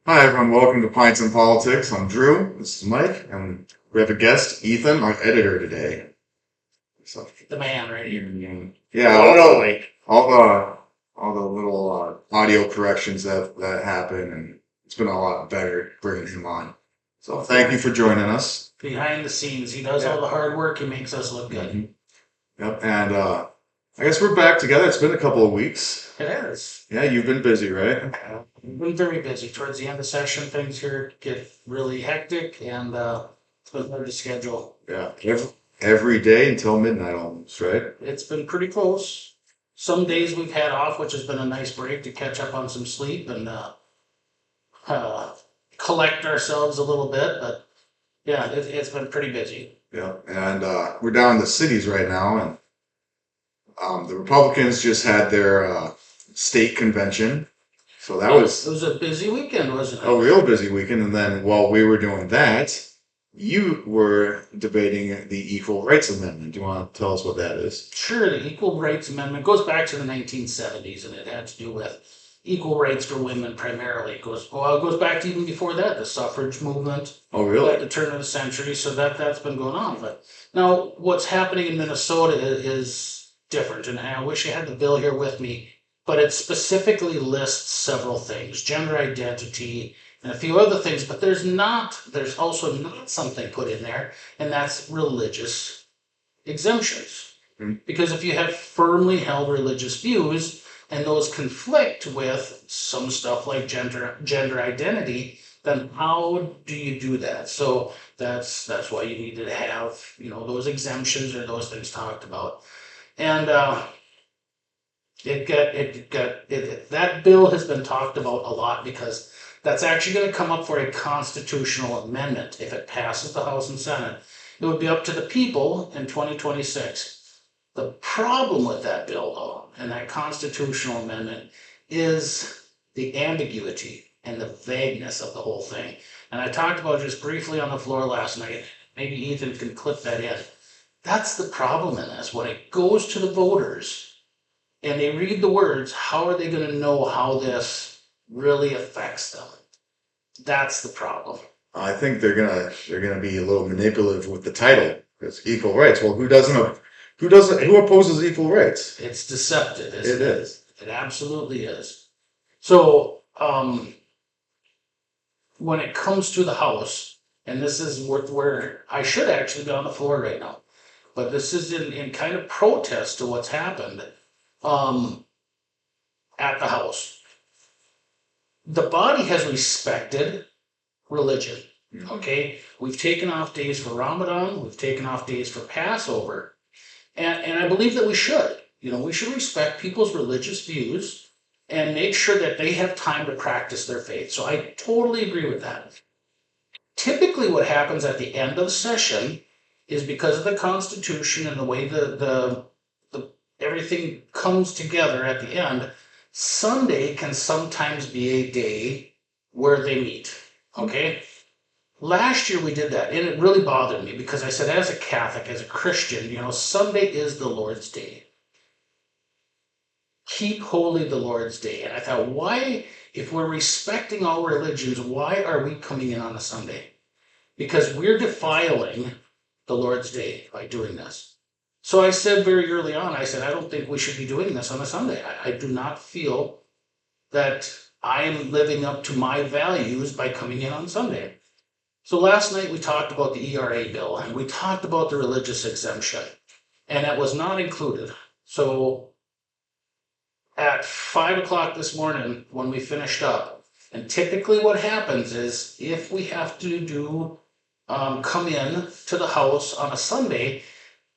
Hi everyone, welcome to Pints and Politics. I'm Drew, this is Mike, and we have a guest, Ethan, our editor today. So, The man right here. yeah, One and only. all the little audio corrections that happen, and it's been a lot better bringing him on. So thank you for joining us. Behind the scenes, he does all the hard work. He makes us look good. Mhm. Yep, and I guess we're back together. It's been a couple of weeks. It is. Yeah, you've been busy, right? We've been very busy. Towards the end of session, things here get really hectic, and it's been hard to schedule. Yeah, every day until midnight almost, right? It's been pretty close. Some days we've had off, which has been a nice break to catch up on some sleep and collect ourselves a little bit. But yeah, it's been pretty busy. Yeah, and we're down in the cities right now, and the Republicans just had their state convention, so that It was was a busy weekend, wasn't it? a real busy weekend. And then while we were doing that, you were debating the Equal Rights Amendment. Do you want to tell us what that is? Sure, the Equal Rights Amendment goes back to the 1970s, and it had to do with equal rights for women primarily. It goes back to even before that, the suffrage movement Oh, at really? the turn of the century. So that's been going on. But now what's happening in Minnesota is different, and I wish I had the bill here with me. But it specifically lists several things: gender identity and a few other things. But there's also not something put in there, and that's religious exemptions. Mhm. Because if you have firmly held religious views and those conflict with some stuff like gender identity, then how do you do that? So that's why you need to have those exemptions or those things talked about. And that bill has been talked about a lot because that's actually going to come up for a constitutional amendment if it passes the House and Senate. It would be up to the people in 2026. The problem with that bill, though, and that constitutional amendment is the ambiguity and the vagueness of the whole thing. And I talked about it just briefly on the floor last night. Maybe Ethan can clip that in. That's the problem in this. When it goes to the voters and they read the words, how are they going to know how this really affects them? That's the problem. I think they're gonna be a little manipulative with the title. It's equal rights. Well, who opposes equal rights? It's deceptive, It isn't it? is. It absolutely is. So, when it comes to the House, and this is where I should actually be on the floor right now, but this is in kind of protest to what's happened at the House. The body has respected religion. Mhm. Okay, we've taken off days for Ramadan, we've taken off days for Passover, and I believe that we should. We should respect people's religious views and make sure that they have time to practice their faith. So I totally agree with that. Typically, what happens at the end of session is because of the Constitution and the way the everything comes together at the end. Sunday can sometimes be a day where they meet. Okay. Last year we did that, and it really bothered me because I said, as a Catholic, as a Christian, Sunday is the Lord's Day. Keep holy the Lord's Day. And I thought, why, if we're respecting all religions, why are we coming in on a Sunday? Because we're defiling the Lord's Day by doing this. So I said very early on, I said, I don't think we should be doing this on a Sunday. I do not feel that I am living up to my values by coming in on Sunday. So last night we talked about the ERA bill and we talked about the religious exemption, and that was not included. So at 5 o'clock this morning when we finished up, and typically what happens is if we have to come in to the House on a Sunday,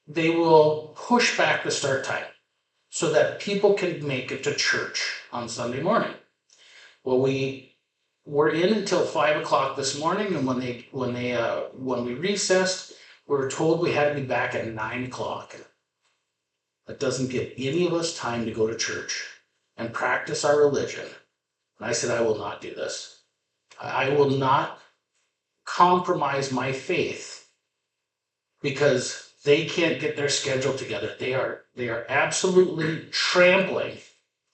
they will push back the start time so that people can make it to church on Sunday morning. Well, we were in until 5 o'clock this morning, and when we recessed, we were told we had to be back at 9 o'clock. That doesn't give any of us time to go to church and practice our religion. And I said, I will not do this. I will not compromise my faith because they can't get their schedule together. They are absolutely trampling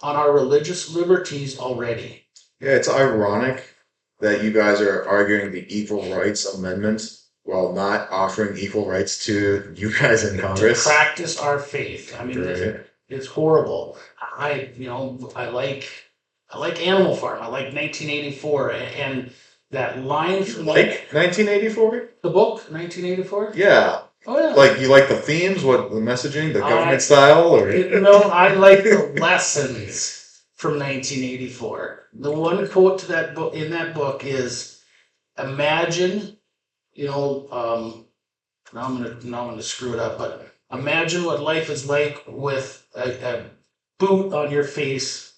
on our religious liberties already. Yeah, it's ironic that you guys are arguing the equal rights amendment while not offering equal rights to you guys in To Congress? practice our faith. I mean, Right. it's horrible. I like Animal Farm. I like 1984 and that line from Like 1984? the book 1984. Yeah. Oh yeah. Like you like the themes, what the messaging, the government I- style, or No, I like the lessons from 1984. The one quote to that book in that book is, "Imagine, now I'm gonna screw it up, but imagine what life is like with a boot on your face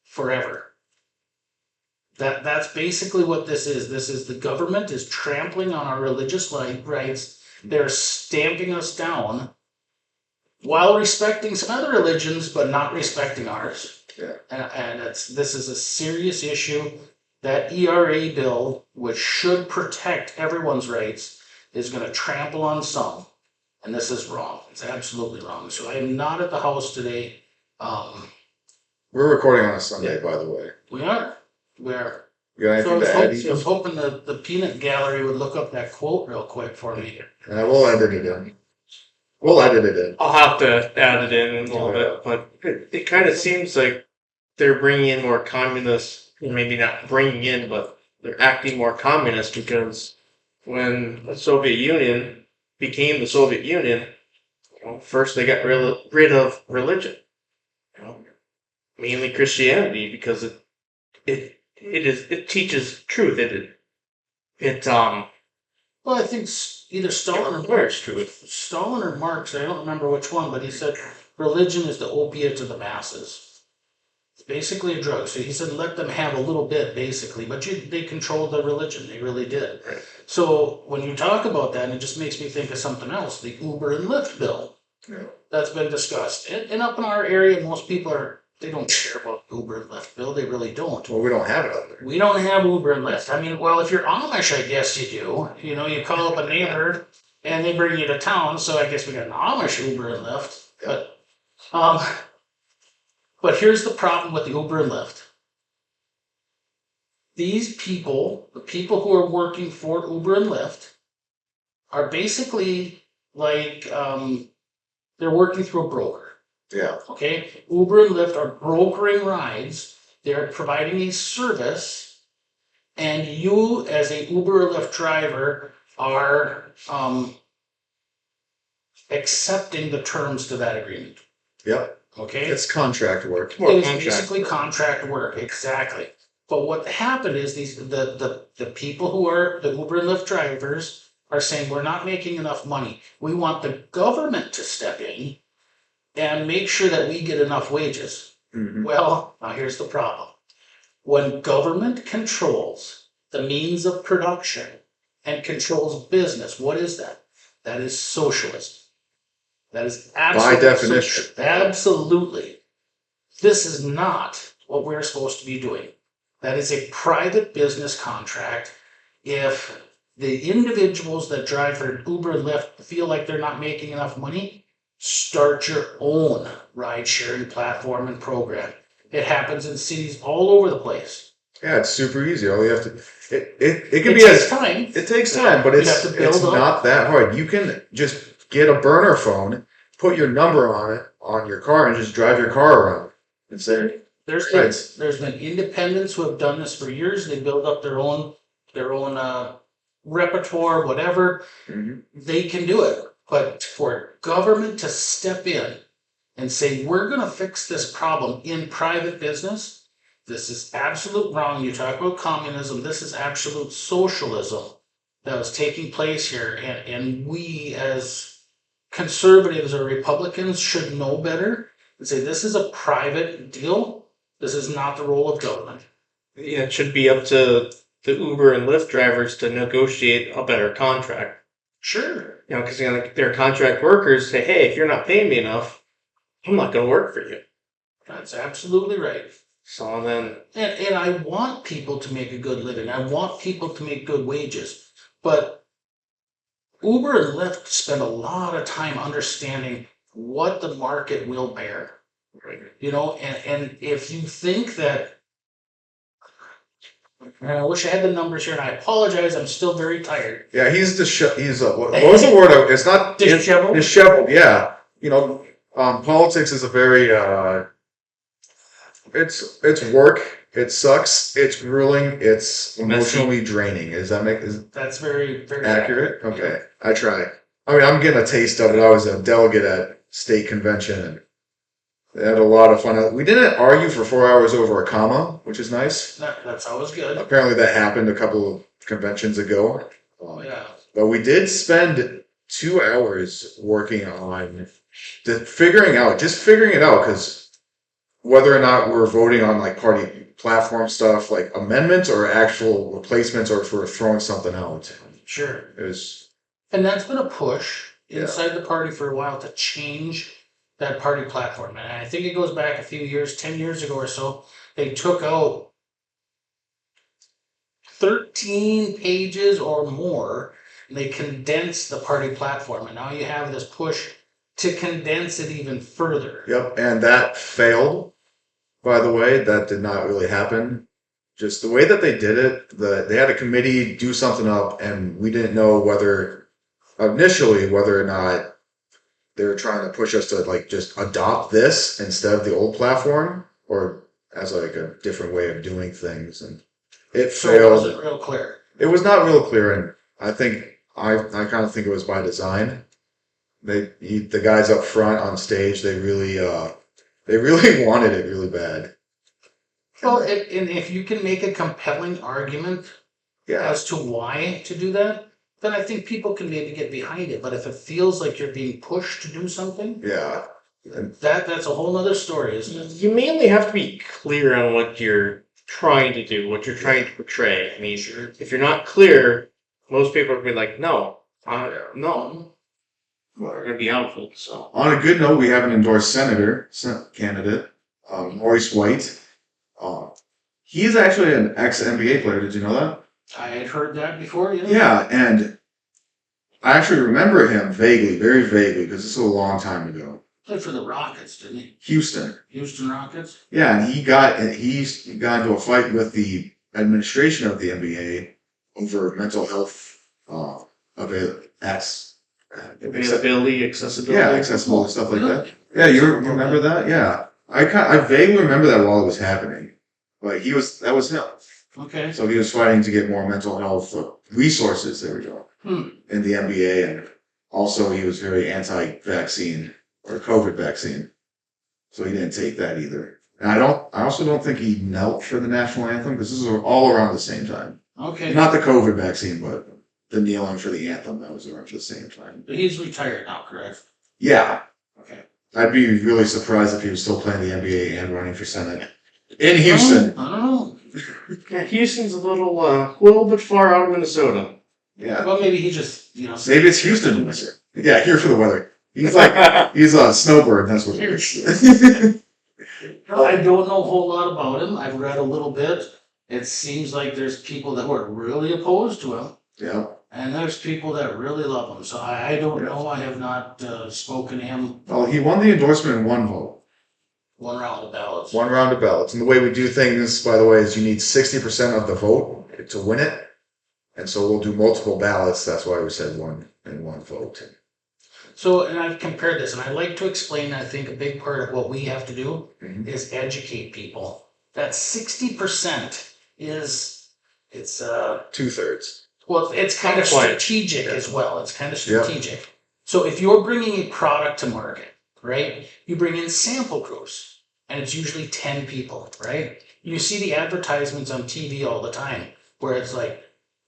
forever." That's basically what this is. This is the government is trampling on our religious rights. They're stamping us down while respecting some other religions, but not respecting ours. Yeah. And this is a serious issue. That ERA bill, which should protect everyone's rights, is going to trample on some. And this is wrong. It's absolutely wrong. So I am not at the House today. we're recording on a Sunday, by the way. We are. We are. You got So I anything to add? was Ethan? hoping the peanut gallery would look up that quote real quick for me. We'll edit it in. We'll edit it in. I'll have to add it in a little bit, but it kind of seems like they're bringing in more communists, or maybe not bringing in, but they're acting more communist because when the Soviet Union became the Soviet Union, first they got rid of religion, mainly Christianity, because it teaches truth. Well, I think either Stalin or Marx truth. Stalin or Marx, I don't remember which one, but he said religion is the opiate of the masses. It's basically a drug. So he said let them have a little bit, basically, but they controlled the religion. They really did. Right. So when you talk about that, it just makes me think of something else, the Uber and Lyft bill. Yeah. That's been discussed. And up in our area, most people they don't care about Uber and Lyft bill. They really don't. Well, we don't have it up there. We don't have Uber and Lyft. I mean, well, if you're Amish, I guess you do. You call up a neighbor and they bring you to town. So I guess we got an Amish Uber and Lyft. But here's the problem with the Uber and Lyft. These people, the people who are working for Uber and Lyft, are basically like they're working through a broker. Yeah. Okay, Uber and Lyft are brokering rides. They're providing a service, and you, as a Uber or Lyft driver, are accepting the terms to that agreement. Yep. Okay, It's contract work. it is basically contract work, exactly. But what happened is the people who are the Uber and Lyft drivers are saying we're not making enough money. We want the government to step in and make sure that we get enough wages. Mhm. Well, now here's the problem. When government controls the means of production and controls business, what is that? That is socialism. That is absolutely By definition. Absolutely. This is not what we're supposed to be doing. That is a private business contract. If the individuals that drive for Uber and Lyft feel like they're not making enough money, start your own ride sharing platform and program. It happens in cities all over the place. Yeah, it's super easy. All you have to it can It be takes as time. it takes time, but You it's have to build up. not that hard. You can just get a burner phone, put your number on it on your car, and just drive your car around and say, There's Right. been independents who have done this for years. They build up their own repertoire, whatever. Mhm. They can do it. But for government to step in and say we're going to fix this problem in private business, this is absolute wrong. You talk about communism. This is absolute socialism that was taking place here, and we as conservatives or Republicans should know better and say this is a private deal. This is not the role of government. Yeah, it should be up to the Uber and Lyft drivers to negotiate a better contract. Sure. Because their contract workers say, hey, if you're not paying me enough, I'm not going to work for you. That's absolutely right. So then, And I want people to make a good living. I want people to make good wages. But Uber and Lyft spend a lot of time understanding what the market will bear. And if you think that And I wish I had the numbers here, and I apologize. I'm still very tired. Yeah, he's what was the word? It's not Disheveled? disheveled. Yeah, politics is a very it's work. It sucks. It's grueling. It's emotionally draining. Is That's very, very accurate? Okay, I try. I mean, I'm getting a taste of it. I was a delegate at state convention, and they had a lot of fun. We didn't argue for 4 hours over a comma, which is nice. That's always good. Apparently, that happened a couple of conventions ago. Oh, yeah. But we did spend 2 hours working on figuring it out, because whether or not we're voting on like party platform stuff, like amendments or actual replacements, or if we're throwing something out. Sure. It was, And that's been a push inside the party for a while to change that party platform. And I think it goes back a few years, 10 years ago or so. They took out 13 pages or more, and they condensed the party platform. And now you have this push to condense it even further. yep, and that failed. By the way, that did not really happen. Just the way that they did it, they had a committee do something up, and we didn't know initially whether or not they were trying to push us to like just adopt this instead of the old platform, or as like a different way of doing things, and it So failed. it wasn't real clear. It was not real clear, and I kind of think it was by design. The guys up front on stage, they really wanted it really bad. Well, and if you can make a compelling argument Yeah, as to why to do that, then I think people can maybe get behind it. But if it feels like you're being pushed to do something, yeah, that's a whole other story, isn't it? You mainly have to be clear on what you're trying to do, what you're trying to portray. I mean, if you're not clear, most people will be like, no, no, we're going to be helpful. So, On a good note, we have an endorsed candidate, Maurice White. He is actually an ex-NBA player. Did you know that? I had heard that before, yeah. Yeah, and I actually remember him vaguely, very vaguely, because this was a long time ago. Played for the Rockets, didn't he? Houston. Houston Rockets? Yeah, and he got into a fight with the administration of the NBA over mental health availability, accessibility. Yeah, accessible stuff like that. Yeah, you remember that? Yeah, I vaguely remember that while it was happening, but that was him. Okay. So he was fighting to get more mental health resources. There we go. In the NBA, and also he was very anti-vaccine or COVID vaccine, so he didn't take that either. And I also don't think he knelt for the national anthem, because this is all around the same time. Okay. Not the COVID vaccine, but the kneeling for the anthem, that was around the same time. But he's retired now, correct? Yeah. Okay. I'd be really surprised if he was still playing the NBA and running for Senate in Houston. I don't know. Yeah, Houston's a little bit far out of Minnesota. Yeah. Well, maybe he just, Maybe it's Houston. Yeah, here for the weather. He's a snowbird, that's what it is. I don't know a whole lot about him. I've read a little bit. It seems like there's people that were really opposed to him, Yeah. and there's people that really love him. So I don't know. I have not spoken to him. Well, he won the endorsement in one vote. One round of ballots. One round of ballots. And the way we do things, by the way, is you need 60% of the vote to win it. And so we'll do multiple ballots. That's why we said one vote. So, and I've compared this, and I like to explain, I think a big part of what we have to do is educate people. That 60% it's 2/3. well, it's kind of strategic as well. It's kind of strategic. Yep. So if you're bringing a product to market, right, you bring in sample groups, and it's usually 10 people, right? You see the advertisements on TV all the time, where it's like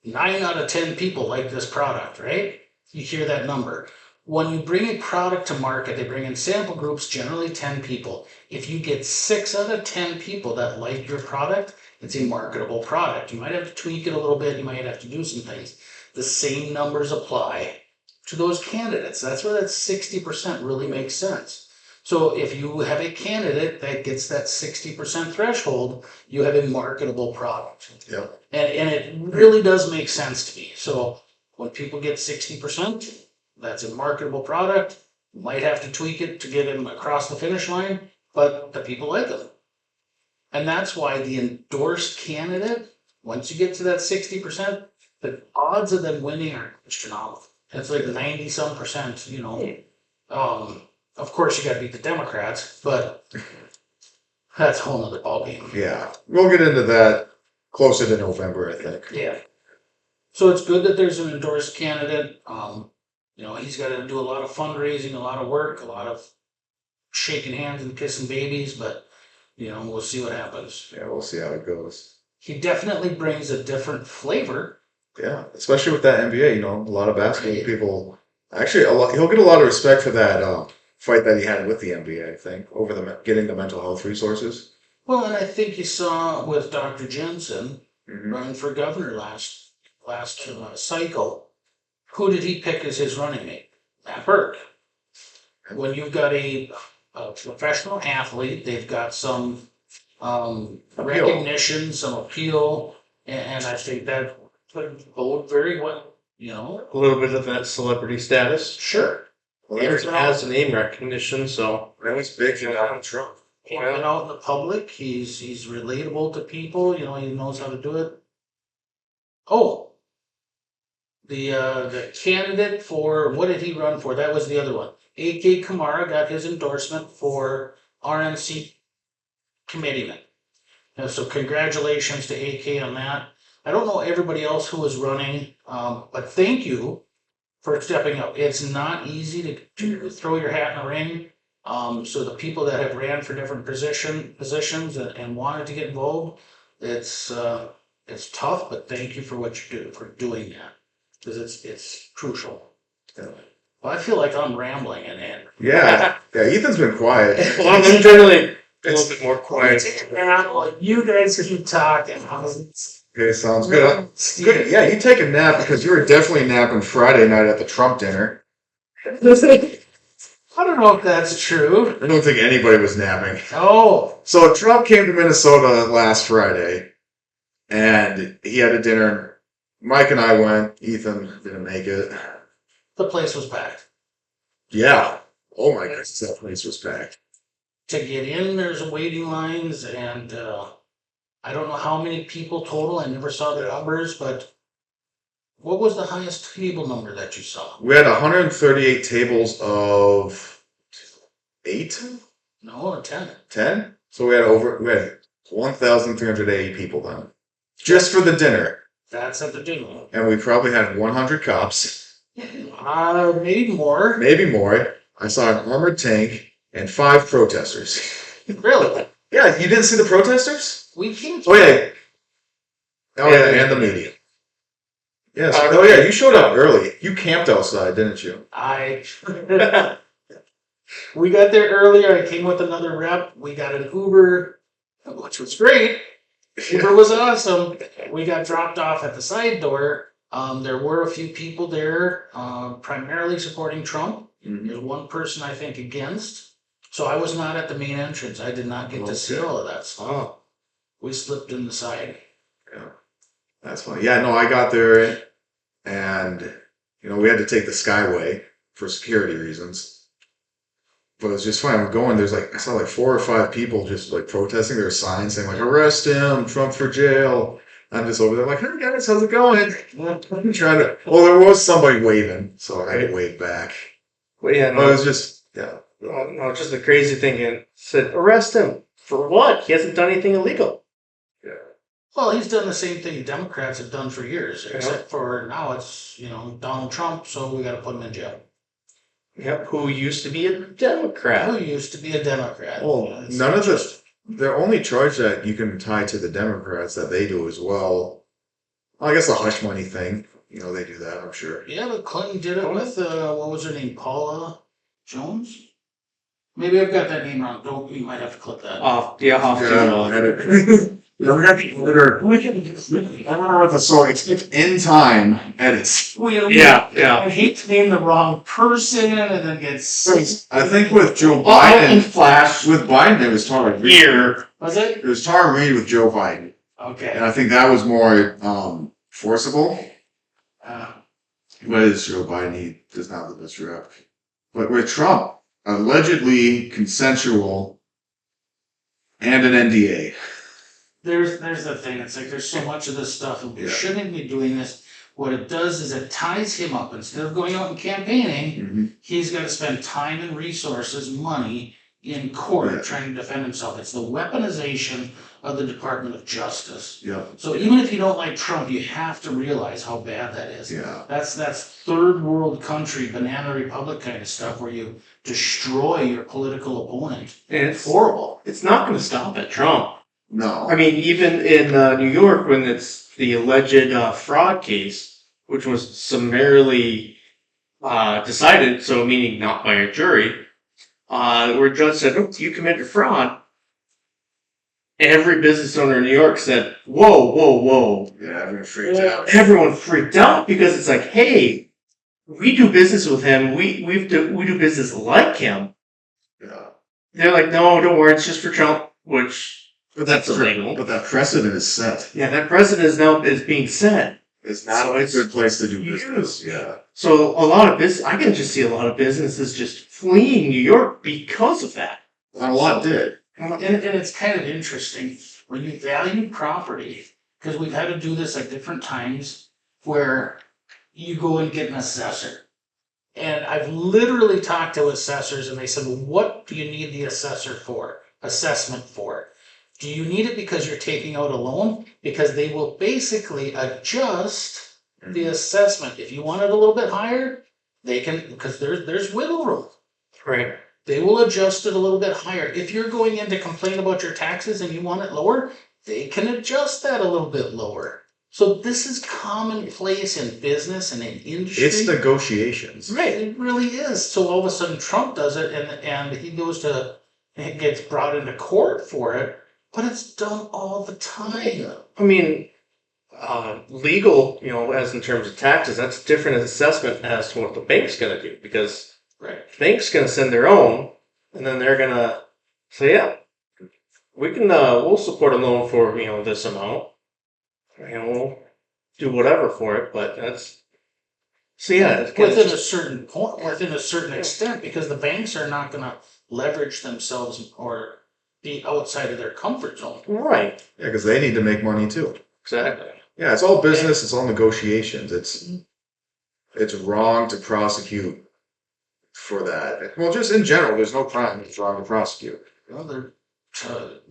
9 out of 10 people like this product, right? You hear that number. When you bring a product to market, they bring in sample groups, generally 10 people. If you get 6 out of 10 people that like your product, it's a marketable product. You might have to tweak it a little bit. You might have to do some things. The same numbers apply to those candidates. That's where that 60% really makes sense. So if you have a candidate that gets that 60% threshold, you have a marketable product. Yep. And it really does make sense to me. So when people get 60%, that's a marketable product. You might have to tweak it to get them across the finish line, but the people like them. And that's why the endorsed candidate once you get to that 60%, the odds of them winning are astronomical. It's like 90-some%, you know. Of course, you got to beat the Democrats, but that's a whole nother ballgame. Yeah, we'll get into that closer to November, I think. Yeah. So it's good that there's an endorsed candidate. You know, he's got to do a lot of fundraising, a lot of work, a lot of shaking hands and kissing babies, but, you know, we'll see what happens. Yeah, we'll see how it goes. He definitely brings a different flavor. Yeah, especially with that NBA, you know, a lot of basketball Right. people. Actually, he'll get a lot of respect for that fight that he had with the NBA, I think, over getting the mental health resources. Well, and I think you saw with Dr. Jensen Mm-hmm. running for governor last cycle. Who did he pick as his running mate? Matt Burke. When you've got a professional athlete, they've got some recognition, some appeal, and I think that could bode very well. You know, A little bit of that celebrity status. sure. Well, He there's has a name recognition, so that was big for Donald Trump. He's been out in the public. He's relatable to people. You know, he knows how to do it. Oh, the candidate for what did he run for? That was the other one. A.K. Kamara got his endorsement for RNC committeeman. So congratulations to A.K. on that. I don't know everybody else who was running, but thank you for stepping up. It's not easy to throw your hat in the ring. So the people that have ran for different positions and wanted to get involved, it's tough, but thank you for what you do for doing that, because it's crucial. Yeah. Well, I feel like I'm rambling and Yeah, Ethan's been quiet. well, I'm generally a little bit more quiet. you guys keep talking. Okay, sounds good. Good. Yeah, you take a nap because you were definitely napping Friday night at the Trump dinner. I don't know if that's true. I don't think anybody was napping. Oh, So Trump came to Minnesota last Friday, and he had a dinner. Mike and I went. Ethan didn't make it. the place was packed. Yeah. Oh my goodness, that place was packed. To get in, there's waiting lines, and I don't know how many people total. I never saw the numbers, but what was the highest table number that you saw? We had 138 tables of 8, No, 10. 10. So we had 1,380 people then, just for the dinner, That's at the dinner. and we probably had 100 cops. Maybe more. Maybe more. I saw an armored tank and 5 protesters. Really? Yeah, you didn't see the protesters? We can't. Oh yeah. Oh yeah, and the media. Yes. Oh yeah, you showed up early. You camped outside, didn't you? We got there earlier. I came with another rep. We got an Uber, which was great. Uber was awesome. We got dropped off at the side door. There were a few people there, primarily supporting Trump. Mhm. There's one person I think against. So I was not at the main entrance. I did not get to see all of that stuff. Oh, We slipped in the side. Yeah. That's funny. Yeah, no, I got there and we had to take the Skyway for security reasons. But it was just fine. I'm going, I saw 4 or 5 people just protesting. There were signs saying arrest him, Trump for jail. I'm just over there like, hey guys, how's it going? I'm trying to. Well, there was somebody waving, so I had to wave back. well, yeah, But it no, was just, yeah. no, just a crazy thing. And said, arrest him for what? He hasn't done anything illegal. Well, he's done the same thing Democrats have done for years, except for now it's, Donald Trump, so we got to put him in jail. Yep, who used to be a Democrat. Who used to be a Democrat. Well, none of the only charge that you can tie to the Democrats that they do as well, I guess the hush money thing, they do that, I'm sure. Yeah, but Clinton did it with, what was her name, Paula Jones? Maybe I've got that name wrong. You might have to clip that. Off Yeah, edit. We got the editor. I don't know what the song. It's in time edits. Yeah. I hate to name the wrong person and then get sick. I think with Joe In Biden, Flash. with Biden, it was Tara Reid. Here. Was it? It was Tara Reid with Joe Biden, and Okay. I think that was more forcible. But it's Joe Biden. He does not have the best rep. But with Trump, allegedly consensual and an NDA. there's the thing. It's like there's so much of this stuff, and we shouldn't be doing this. What it does is it ties him up. Instead of going out and campaigning, he's got to spend time and resources, money in court trying to defend himself. It's the weaponization of the Department of Justice. Yeah. So even if you don't like Trump, you have to realize how bad that is. Yeah. That's third world country, banana republic kind of stuff where you destroy your political opponent. And It's horrible. it's not going to stop at Trump. No. I mean, even in New York, when it's the alleged fraud case, which was summarily decided, so meaning not by a jury, where a judge said, "Oh, you committed fraud." Every business owner in New York said, "Whoa, whoa, whoa!" Yeah, everyone freaked out. Everyone freaked out because it's like, "Hey, we do business with him. We do business like him." Yeah. They're like, "No, don't worry. It's just for Trump," which. But that's illegal. But that precedent is set. Yeah, that precedent is being set. It's not So a it's good place to do huge. business. Yeah. So a lot of business, I can just see a lot of businesses just fleeing New York because of that. A lot did. And it's kind of interesting when you value property, because we've had to do this at different times where you go and get an assessor. And I've literally talked to assessors and they said, well, what do you need the assessment for? Do you need it because you're taking out a loan? Because they will basically adjust the assessment. If you want it a little bit higher, they can, because there's wiggle room. Right. They will adjust it a little bit higher. If you're going in to complain about your taxes and you want it lower, they can adjust that a little bit lower. So this is commonplace in business and in industry. It's negotiations. Right, it really is. So all of a sudden Trump does it and he gets brought into court for it, but it's done all the time. I mean, legal, as in terms of taxes, that's different assessment as to what the bank's going to do, because Right. the bank's going to send their own, and then they're going to say, yeah, we can, we'll support a loan for, this amount. We'll do whatever for it, but that's, so yeah. It's Within a certain point, within a certain extent, because the banks are not going to leverage themselves or be outside of their comfort zone. Right. Yeah, because they need to make money too. Exactly. Yeah, it's all business. It's all negotiations. It's wrong to prosecute for that. Well, just in general, there's no crime. It's wrong to prosecute. Well, they're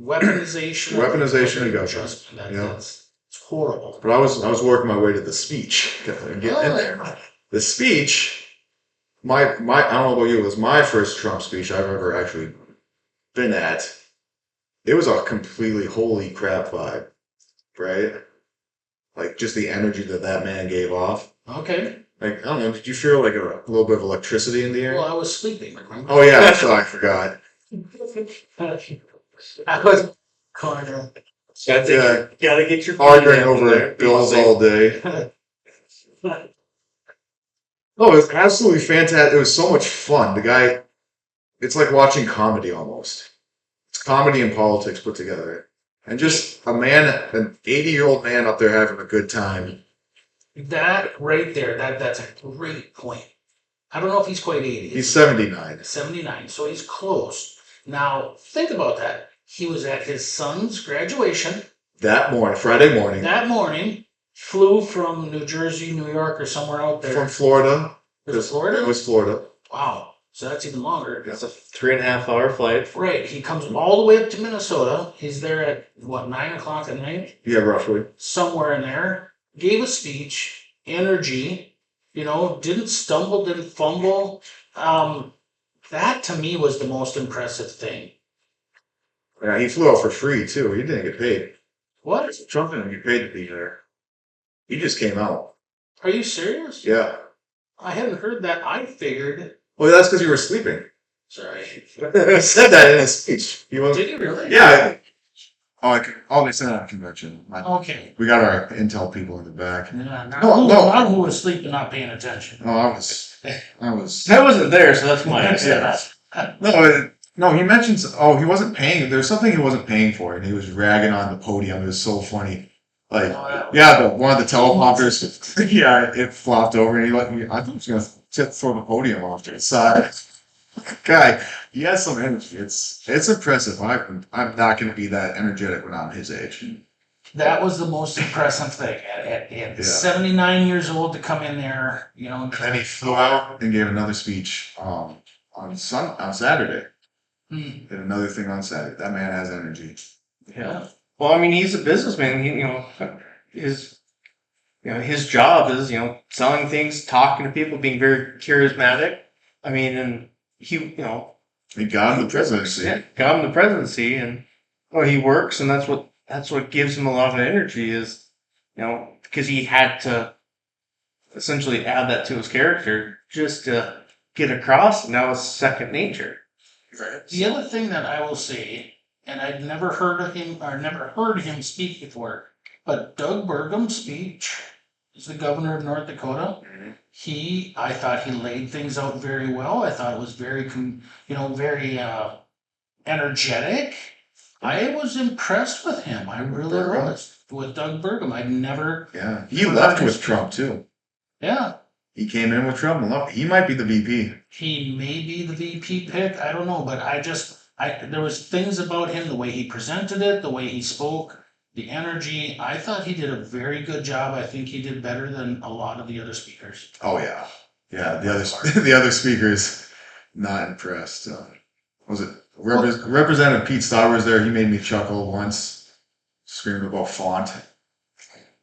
weaponization. Weaponization of government. Adjustment. Yeah. It's horrible. But I was working my way to the speech. Getting in there. The speech, my I don't know about you, it was my first Trump speech I've ever actually been at. It was a completely holy crap vibe, right? Like just the energy that man gave off. Okay. Like, I don't know, did you feel like a little bit of electricity in the air? Well, I was sleeping. Remember? Oh yeah, that's what I forgot. I was corner. Yeah, Gotta get your arguing feet up in over there. bills all day. Oh, it was absolutely fantastic. It was so much fun. The guy, it's like watching comedy almost. It's comedy and politics put together. And just an 80-year-old man up there having a good time. That right there, that's a great point. I don't know if he's quite 80. He's 79. 79, so he's close. Now, think about that. He was at his son's graduation That morning, Friday morning, that morning, flew from New Jersey, New York, or somewhere out there. from Florida. Was it Florida? It was Florida. Wow, so that's even longer. It's a 3.5 hour flight. Right, he comes all the way up to Minnesota. He's there at, 9 o'clock at night? Yeah, roughly. Somewhere in there. Gave a speech, energy, didn't stumble, didn't fumble. That to me was the most impressive thing. Yeah, he flew out for free too. He didn't get paid. What? Trump didn't get paid to be there. He just came out. Are you serious? Yeah. I hadn't heard that. I figured. Well, that's because you were sleeping. Sorry. He said that in his speech. He was. Did you really? Yeah. Oh, they said that at convention. Okay. We got our intel people in the back. Yeah, No. not who was sleeping, not paying attention. No, I was. I wasn't there, so that's my Yeah. answer. No, he mentions. Oh, he wasn't paying. There's something he wasn't paying for, and he was ragging on the podium. It was so funny. Like, one of the teleprompters. Yeah, it flopped over, and I thought he was gonna throw the podium off to the side. Guy, he has some energy. It's impressive. I'm not going to be that energetic when I'm his age. That was the most impressive thing. At Yeah. 79 years old to come in there, And then he flew out and gave another speech on Saturday. Hmm. Did another thing on Saturday. That man has energy. Yeah. Well, I mean, he's a businessman. His his job is selling things, talking to people, being very charismatic. I mean, and he He got him the presidency. yeah, got him the presidency, and he works, and that's what gives him a lot of energy is because he had to essentially add that to his character just to get across. And now it's second nature. Right. The other thing that I will say, and I'd never heard of him or never heard him speak before, but Doug Burgum's speech as the governor of North Dakota, I thought he laid things out very well. I thought it was very, very energetic. I was impressed with him. I really Burgum. was with Doug Burgum. I'd never. Yeah. He left with Trump too. Yeah. He came in with Trump and left. He might be the VP. He may be the VP pick. I don't know, but there was things about him, the way he presented it, the way he spoke, the energy. I thought he did a very good job. I think he did better than a lot of the other speakers. Oh yeah. Yeah. The other speakers not impressed. Was it Representative Pete Starr was there? He made me chuckle once, screaming about font.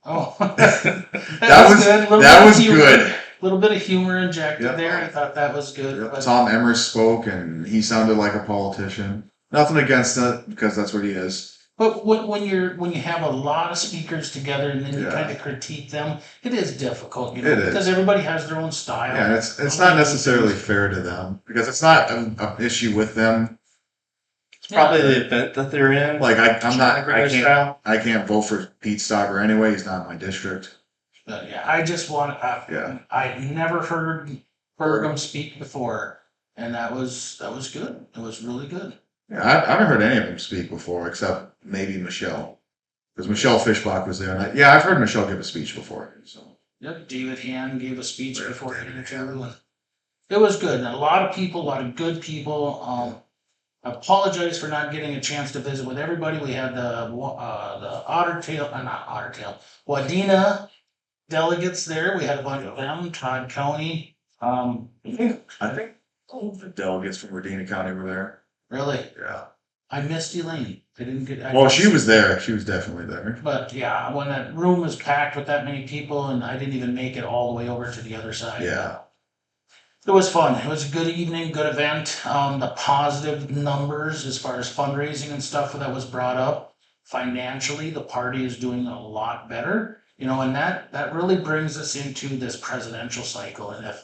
Oh, That was good. that was good. A little bit of humor injected Yep. there. I thought that was good. Yep. But Tom Emmer spoke, and he sounded like a politician. Nothing against it because that's what he is. But when you have a lot of speakers together and then you Yeah. kind of critique them, it is difficult, It is. because everybody has their own style. Yeah, and it's not necessarily fair to them because it's not an issue with them. It's probably the event that they're in. Like I I can't vote for Pete Stogger anyway. He's not in my district. But yeah, I just want. Yeah. I never heard Burgum speak before, and that was good. It was really good. Yeah, I haven't heard any of them speak before except maybe Michelle, because Michelle Fishbach was there, and I've heard Michelle give a speech before. So Yep, David Hand gave a speech before he interviewed, and it was good. And a lot of good people. I apologize for not getting a chance to visit with everybody. We had the Wadena delegates there. We had a bunch of them. Todd County. I think all the delegates from Medina County were there. Really, Yeah. I missed Elaine. I didn't get. Well, she was there. She was definitely there. But yeah, when that room was packed with that many people, and I didn't even make it all the way over to the other side. Yeah. It was fun. It was a good evening, good event. The positive numbers as far as fundraising and stuff that was brought up. Financially, the party is doing a lot better. And that really brings us into this presidential cycle. And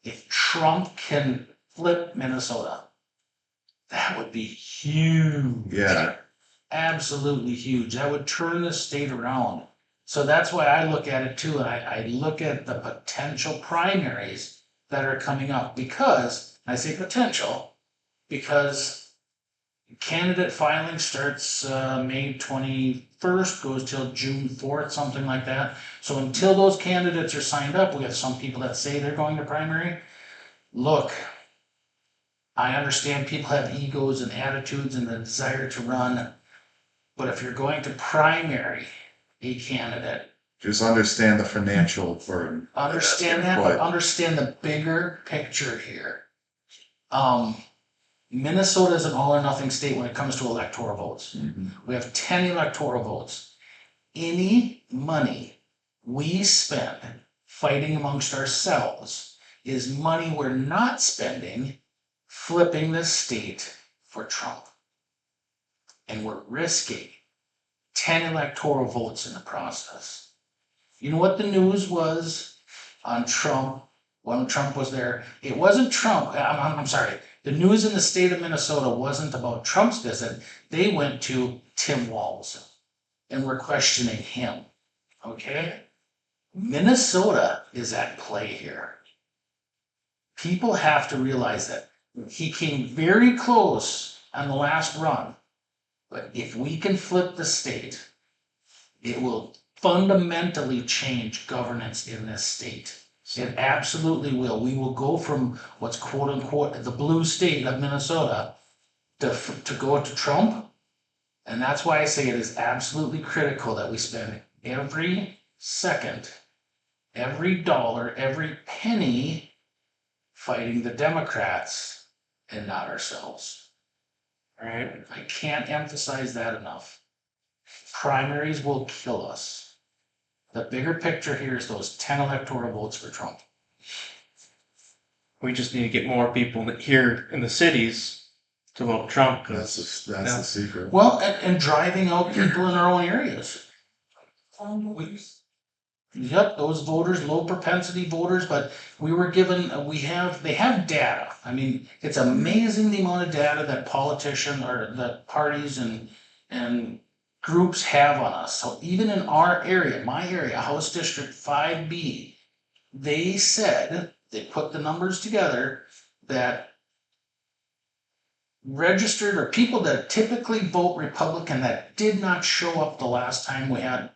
if Trump can flip Minnesota, that would be huge. Yeah. Absolutely huge. That would turn the state around. So that's why I look at it too. And I look at the potential primaries that are coming up, because I say potential because candidate filing starts May 21st, goes till June 4th, something like that. So until those candidates are signed up, we have some people that say they're going to primary. Look, I understand people have egos and attitudes and the desire to run, but if you're going to primary a candidate, Just understand the financial burden. understand that, but understand the bigger picture here. Minnesota is an all or nothing state when it comes to electoral votes. Mhm. We have 10 electoral votes. Any money we spend fighting amongst ourselves is money we're not spending flipping the state for Trump. And we're risking 10 electoral votes in the process. You know what the news was on Trump when Trump was there? It wasn't Trump. I'm sorry. The news in the state of Minnesota wasn't about Trump's visit. They went to Tim Walz and were questioning him. Okay? Minnesota is at play here. People have to realize that he came very close on the last run. But if we can flip the state, it will fundamentally change governance in this state. It absolutely will. We will go from what's quote unquote the blue state of Minnesota to go to Trump. And that's why I say it is absolutely critical that we spend every second, every dollar, every penny fighting the Democrats and not ourselves. Right. I can't emphasize that enough. Primaries will kill us. The bigger picture here is those 10 electoral votes for Trump. We just need to get more people here in the cities to vote Trump. That's the secret. Well, and driving out people in our own areas. Yep, those voters, low propensity voters, but we were given, they have data. I mean, it's amazing the amount of data that politicians or that parties and groups have on us. So even in our area, my area, House District 5B, they said, they put the numbers together that registered or people that typically vote Republican that did not show up the last time we had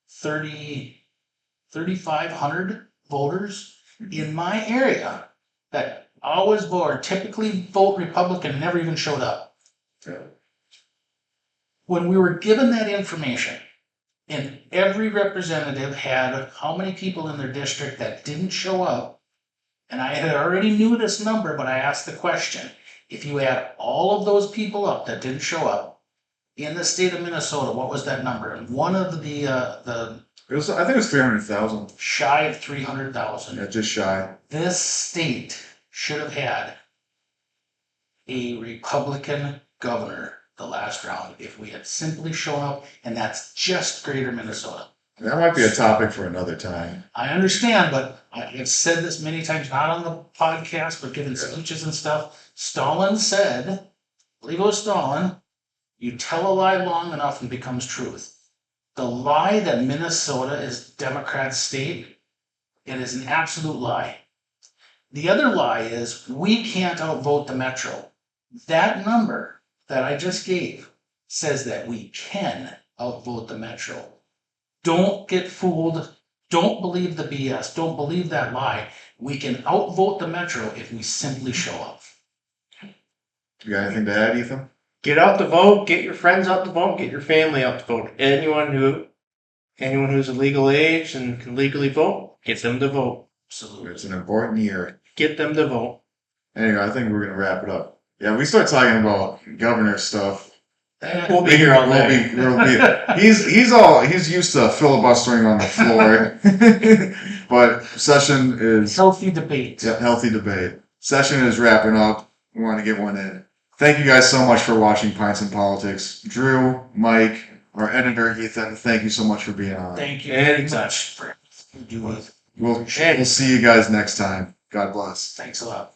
3,500 voters in my area that always vote or typically vote Republican never even showed up. When we were given that information, and every representative had how many people in their district that didn't show up, and I had already knew this number, but I asked the question, if you add all of those people up that didn't show up in the state of Minnesota, what was that number? And one of the I think it was 300,000. shy of 300,000. Yeah, just shy. This state should have had a Republican governor the last round if we had simply shown up, and that's just greater Minnesota. That might be a topic for another time. I understand, but I've said this many times, not on the podcast, but given speeches and stuff. Stalin said, I believe it was Stalin, you tell a lie long enough and it becomes truth. The lie that Minnesota is Democrat state, it is an absolute lie. The other lie is we can't outvote the Metro. That number that I just gave says that we can outvote the Metro. Don't get fooled. Don't believe the BS. Don't believe that lie. We can outvote the Metro if we simply show up. You got anything to add, Ethan? Get out to vote. Get your friends out to vote. Get your family out to vote. Anyone who's of legal age and can legally vote, get them to vote. Absolutely. It's an important year. Get them to vote. Anyway, I think we're gonna wrap it up. Yeah, we start talking about governor stuff. We'll be here all day. He's used to filibustering on the floor. But session is Healthy debate. yeah, healthy debate. Session is wrapping up. We want to get one in. Thank you guys so much for watching Pints and Politics. Drew, Mike, our editor Ethan, thank you so much for being on. Thank you very much for doing it. We'll see you guys next time. God bless. Thanks a lot.